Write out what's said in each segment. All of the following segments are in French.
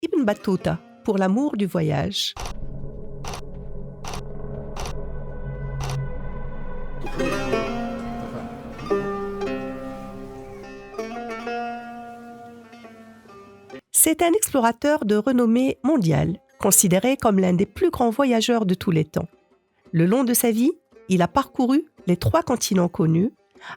Ibn Battuta, pour l'amour du voyage. C'est un explorateur de renommée mondiale, considéré comme l'un des plus grands voyageurs de tous les temps. Le long de sa vie, il a parcouru les 3 continents connus,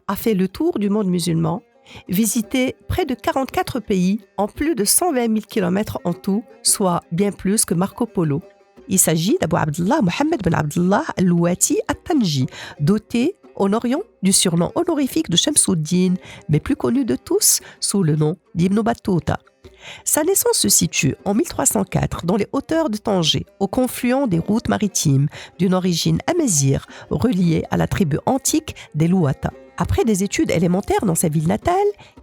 a fait le tour du monde musulman, visité près de 44 pays en plus de 120 000 km en tout, soit bien plus que Marco Polo. Il s'agit d'Abu Abdullah Mohammed ben Abdullah al-Luwati at-Tanji, doté en Orient du surnom honorifique de Shamsuddin, mais plus connu de tous sous le nom d'Ibn Battuta. Sa naissance se situe en 1304 dans les hauteurs de Tanger, au confluent des routes maritimes d'une origine amazigh reliée à la tribu antique des Louata. Après des études élémentaires dans sa ville natale,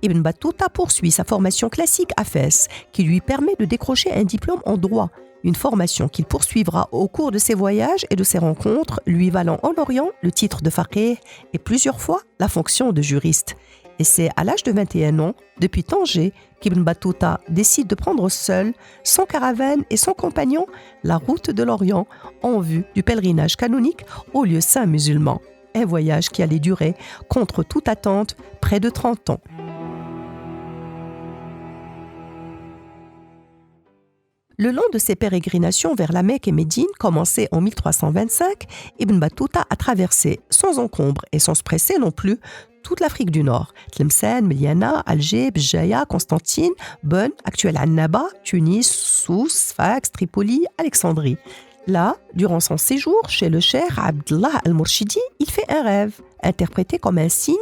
Ibn Battuta poursuit sa formation classique à Fès, qui lui permet de décrocher un diplôme en droit, une formation qu'il poursuivra au cours de ses voyages et de ses rencontres, lui valant en Orient le titre de faqih et plusieurs fois la fonction de juriste. Et c'est à l'âge de 21 ans, depuis Tanger, qu'Ibn Battuta décide de prendre seul, sans caravane et sans compagnon, la route de l'Orient en vue du pèlerinage canonique au lieu saint musulman. Un voyage qui allait durer, contre toute attente, près de 30 ans. Le long de ses pérégrinations vers la Mecque et Médine, commencées en 1325, Ibn Battuta a traversé sans encombre et sans se presser non plus toute l'Afrique du Nord, Tlemcen, Meliana, Alger, Béjaïa, Constantine, Bonn, actuelle Annaba, Tunis, Sousse, Sfax, Tripoli, Alexandrie. Là, durant son séjour chez le cheikh Abdullah al-Mourchidi, il fait un rêve, interprété comme un signe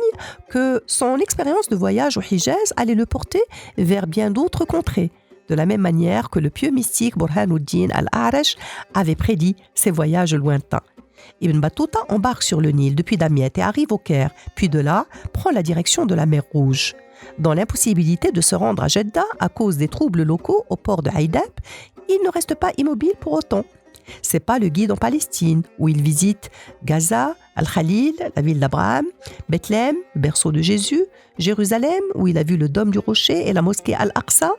que son expérience de voyage au Hijaz allait le porter vers bien d'autres contrées, de la même manière que le pieux mystique Burhanuddin al-A'raj avait prédit ses voyages lointains. Ibn Battuta embarque sur le Nil depuis Damiette et arrive au Caire, puis de là, prend la direction de la mer Rouge. Dans l'impossibilité de se rendre à Jeddah à cause des troubles locaux au port de Haïdab, il ne reste pas immobile pour autant. C'est pas le guide en Palestine, où il visite Gaza, Al-Khalil, la ville d'Abraham, Bethléem, le berceau de Jésus, Jérusalem, où il a vu le dôme du rocher et la mosquée Al-Aqsa.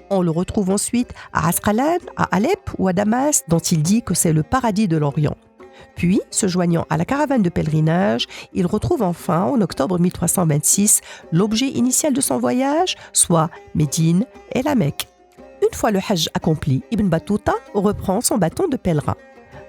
On le retrouve ensuite à Asqalan, à Alep ou à Damas, dont il dit que c'est le paradis de l'Orient. Puis, se joignant à la caravane de pèlerinage, il retrouve enfin, en octobre 1326, l'objet initial de son voyage, soit Médine et la Mecque. Une fois le Hajj accompli, Ibn Battuta reprend son bâton de pèlerin.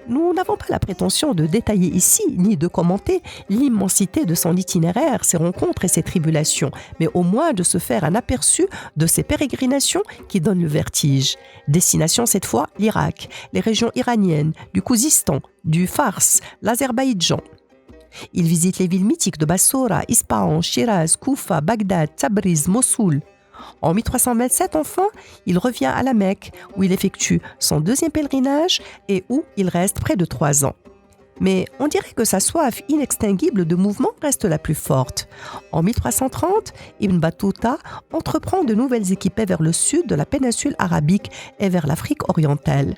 Nous n'avons pas la prétention de détailler ici, ni de commenter l'immensité de son itinéraire, ses rencontres et ses tribulations, mais au moins de se faire un aperçu de ses pérégrinations qui donnent le vertige. Destination cette fois, l'Irak, les régions iraniennes, du Khouzistan, du Fars, l'Azerbaïdjan. Il visite les villes mythiques de Bassora, Ispahan, Shiraz, Koufa, Bagdad, Tabriz, Mossoul. En 1327, enfin, il revient à la Mecque, où il effectue son 2e pèlerinage et où il reste près de 3 ans. Mais on dirait que sa soif inextinguible de mouvement reste la plus forte. En 1330, Ibn Battuta entreprend de nouvelles équipées vers le sud de la péninsule arabique et vers l'Afrique orientale.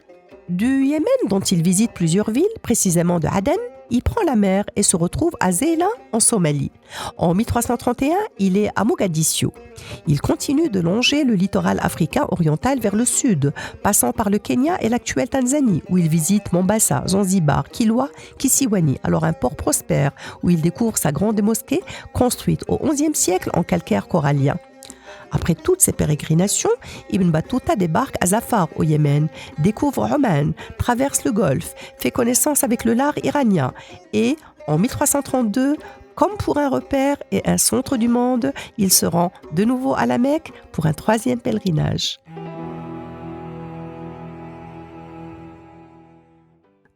Du Yémen, dont il visite plusieurs villes, précisément de Aden, il prend la mer et se retrouve à Zéla, en Somalie. En 1331, il est à Mogadiscio. Il continue de longer le littoral africain oriental vers le sud, passant par le Kenya et l'actuelle Tanzanie, où il visite Mombasa, Zanzibar, Kilwa, Kisiwani, alors un port prospère, où il découvre sa grande mosquée, construite au XIe siècle en calcaire corallien. Après toutes ces pérégrinations, Ibn Battuta débarque à Zafar au Yémen, découvre Oman, traverse le Golfe, fait connaissance avec le lard iranien et, en 1332, comme pour un repère et un centre du monde, il se rend de nouveau à la Mecque pour un 3e pèlerinage.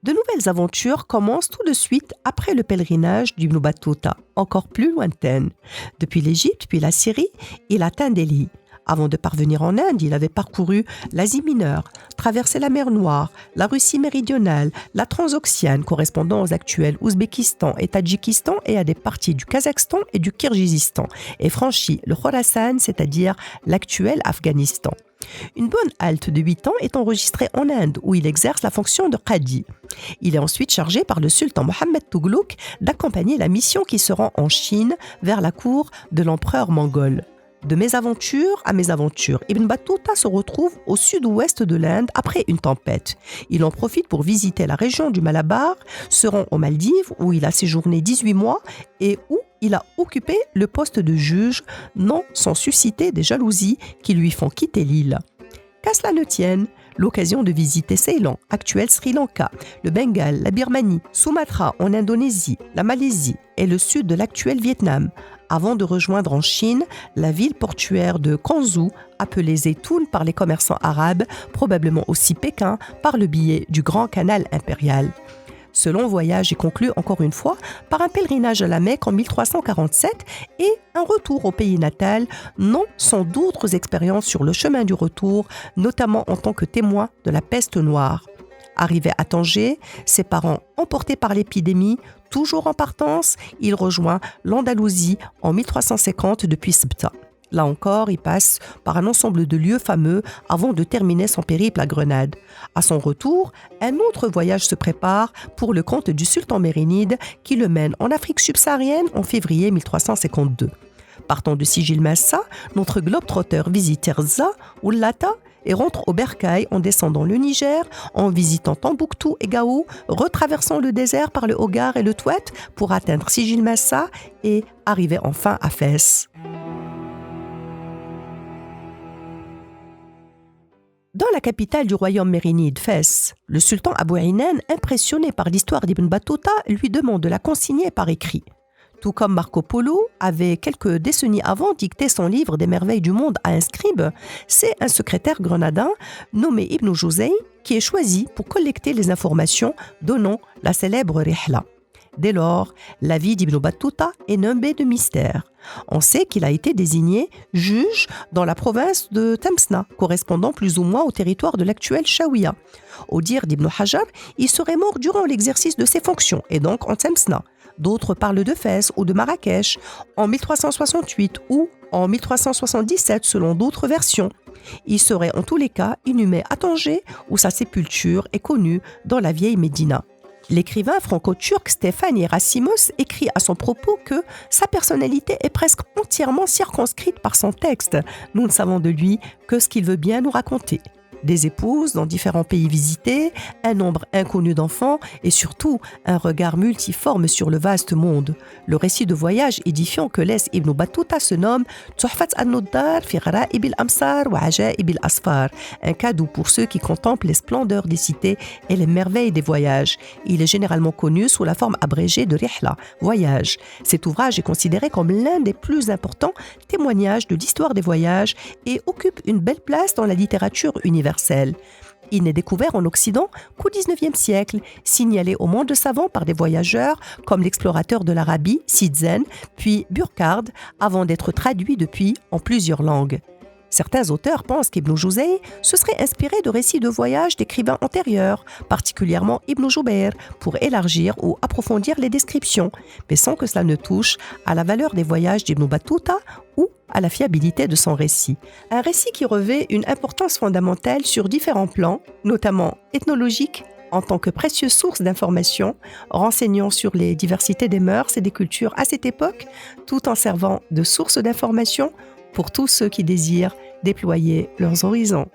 De nouvelles aventures commencent tout de suite après le pèlerinage d'Ibn Battuta, encore plus lointaines. Depuis l'Égypte puis la Syrie, il atteint Delhi. Avant de parvenir en Inde, il avait parcouru l'Asie mineure, traversé la mer Noire, la Russie méridionale, la Transoxiane correspondant aux actuels Ouzbékistan et Tadjikistan et à des parties du Kazakhstan et du Kirghizistan, et franchi le Khorasan, c'est-à-dire l'actuel Afghanistan. Une bonne halte de 8 ans est enregistrée en Inde, où il exerce la fonction de Qadi. Il est ensuite chargé par le sultan Mohammed Tughlouk d'accompagner la mission qui se rend en Chine vers la cour de l'empereur mongol. De mésaventure à mésaventure, Ibn Battuta se retrouve au sud-ouest de l'Inde après une tempête. Il en profite pour visiter la région du Malabar, se rend aux Maldives où il a séjourné 18 mois et où il a occupé le poste de juge, non sans susciter des jalousies qui lui font quitter l'île. Qu'à cela ne tienne, l'occasion de visiter Ceylan, actuel Sri Lanka, le Bengale, la Birmanie, Sumatra en Indonésie, la Malaisie et le sud de l'actuel Vietnam, avant de rejoindre en Chine la ville portuaire de Quanzhou, appelée Zeytoun par les commerçants arabes, probablement aussi Pékin par le biais du Grand Canal impérial. Ce long voyage est conclu encore une fois par un pèlerinage à la Mecque en 1347 et un retour au pays natal, non sans d'autres expériences sur le chemin du retour, notamment en tant que témoin de la peste noire. Arrivé à Tanger, ses parents emportés par l'épidémie, toujours en partance, il rejoint l'Andalousie en 1350 depuis Ceuta. Là encore, il passe par un ensemble de lieux fameux avant de terminer son périple à Grenade. À son retour, un autre voyage se prépare pour le compte du sultan mérinide qui le mène en Afrique subsaharienne en février 1352. Partant de Sijil Massa, notre globe-trotteur visite Terza ou Lata et rentre au Bercail en descendant le Niger, en visitant Tombouctou et Gao, retraversant le désert par le Hogar et le Touet pour atteindre Sijil Massa et arriver enfin à Fès. Dans la capitale du royaume mérinide, Fès, le sultan Abou Inan, impressionné par l'histoire d'Ibn Battuta, lui demande de la consigner par écrit. Tout comme Marco Polo avait quelques décennies avant dicté son livre des merveilles du monde à un scribe, c'est un secrétaire grenadin nommé Ibn Juzay qui est choisi pour collecter les informations donnant la célèbre Rihla. Dès lors, la vie d'Ibn Battuta est nimbée de mystères. On sait qu'il a été désigné juge dans la province de Temsna, correspondant plus ou moins au territoire de l'actuel Chaouia. Au dire d'Ibn Hajar, il serait mort durant l'exercice de ses fonctions, et donc en Temsna. D'autres parlent de Fès ou de Marrakech en 1368 ou en 1377 selon d'autres versions. Il serait en tous les cas inhumé à Tanger où sa sépulture est connue dans la vieille Médina. L'écrivain franco-turc Stéphane Yerassimos écrit à son propos que sa personnalité est presque entièrement circonscrite par son texte. Nous ne savons de lui que ce qu'il veut bien nous raconter. Des épouses dans différents pays visités, un nombre inconnu d'enfants et surtout un regard multiforme sur le vaste monde. Le récit de voyage édifiant que laisse Ibn Battuta se nomme Tuhfat an-Nuddar fi Gharaib al-Amsar wa Ajaib al-Asfar, un cadeau pour ceux qui contemplent les splendeurs des cités et les merveilles des voyages. Il est généralement connu sous la forme abrégée de Rihla, voyage. Cet ouvrage est considéré comme l'un des plus importants témoignages de l'histoire des voyages et occupe une belle place dans la littérature universelle. Il n'est découvert en Occident qu'au XIXe siècle, signalé au monde savant par des voyageurs comme l'explorateur de l'Arabie, Sitzen, puis Burkhard, avant d'être traduit depuis en plusieurs langues. Certains auteurs pensent qu'Ibn Juzay se serait inspiré de récits de voyages d'écrivains antérieurs, particulièrement Ibn Jubayr, pour élargir ou approfondir les descriptions, mais sans que cela ne touche à la valeur des voyages d'Ibn Battuta ou à la fiabilité de son récit. Un récit qui revêt une importance fondamentale sur différents plans, notamment ethnologique, en tant que précieuse source d'informations, renseignant sur les diversités des mœurs et des cultures à cette époque, tout en servant de source d'information pour tous ceux qui désirent déployer leurs horizons.